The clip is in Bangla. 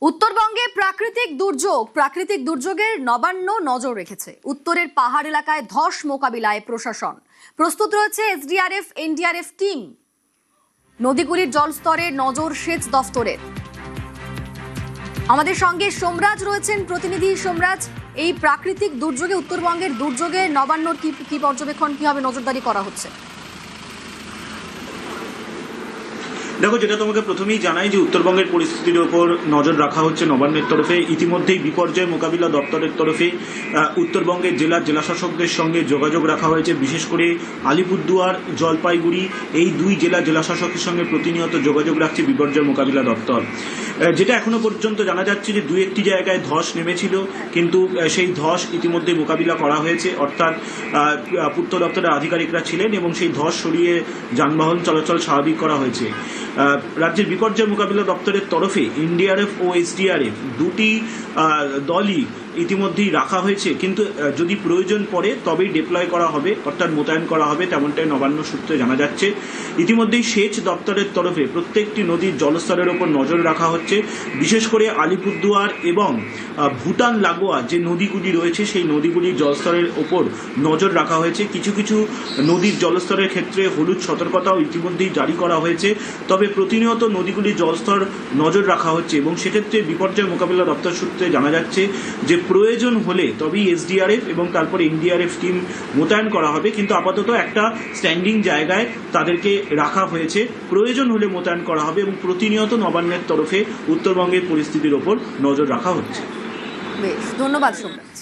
উত্তরবঙ্গে প্রাকৃতিক দুর্যোগের নবান্ন নজর রেখেছে। উত্তরের পাহাড় এলাকায় ধস মোকাবিলায় প্রশাসন প্রস্তুত রয়েছে। SDRF NDRF team. নদীগুলির জলস্তরের নজর সেচ দফতরের। আমাদের সঙ্গে সোমরাজ রয়েছেন প্রতিনিধি। সোমরাজ, এই প্রাকৃতিক দুর্যোগে উত্তরবঙ্গের দুর্যোগে নবান্নর কি পর্যবেক্ষণ, কিভাবে নজরদারি করা হচ্ছে? দেখো, যেটা তোমাকে প্রথমেই জানাই যে উত্তরবঙ্গের পরিস্থিতির ওপর নজর রাখা হচ্ছে নবান্নের তরফে। ইতিমধ্যেই বিপর্যয় মোকাবিলা দপ্তরের তরফে উত্তরবঙ্গের জেলাশাসকদের সঙ্গে যোগাযোগ রাখা হয়েছে। বিশেষ করে আলিপুরদুয়ার, জলপাইগুড়ি এই দুই জেলাশাসকের সঙ্গে প্রতিনিয়ত যোগাযোগ রাখছে বিপর্যয় মোকাবিলা দপ্তর। যেটা এখনো পর্যন্ত জানা যাচ্ছে যে দু একটি জায়গায় ধস নেমেছিল, কিন্তু সেই ধস ইতিমধ্যে মোকাবিলা করা হয়েছে। অর্থাৎ পূর্ত দপ্তরের আধিকারিকরা ছিলেন এবং সেই ধস সরিয়ে যানবাহন চলাচল স্বাভাবিক করা হয়েছে। রাজ্যের বিপর্যয় মোকাবিলা দপ্তরের তরফে এনডিআরএফ ও এসডিআরএফ দুটি দলই ইতিমধ্যেই রাখা হয়েছে, কিন্তু যদি প্রয়োজন পড়ে তবেই ডিপ্লয় করা হবে, অর্থাৎ মোতায়েন করা হবে, তেমনটাই নবান্ন সূত্রে জানা যাচ্ছে। ইতিমধ্যেই সেচ দপ্তরের তরফে প্রত্যেকটি নদীর জলস্তরের ওপর নজর রাখা হচ্ছে। বিশেষ করে আলিপুরদুয়ার এবং ভুটান লাগোয়া যে নদীগুলি রয়েছে সেই নদীগুলির জলস্তরের ওপর নজর রাখা হয়েছে। কিছু কিছু নদীর জলস্তরের ক্ষেত্রে হলুদ সতর্কতাও ইতিমধ্যেই জারি করা হয়েছে। তবে প্রতিনিয়ত নদীগুলির জলস্তর নজর রাখা হচ্ছে এবং সেক্ষেত্রে বিপর্যয় মোকাবিলা দপ্তর সূত্রে জানা যাচ্ছে যে প্রয়োজন হলে তবেই এসডিআরএফ এবং তারপর এনডিআরএফ টিম মোতায়েন করা হবে, কিন্তু আপাতত একটা স্ট্যান্ডিং জায়গায় তাদেরকে রাখা হয়েছে। প্রয়োজন হলে মোতায়েন করা হবে এবং প্রতিনিয়ত নবান্নের তরফে উত্তরবঙ্গের পরিস্থিতির ওপর নজর রাখা হচ্ছে। বেশ, ধন্যবাদ সোমরাজ।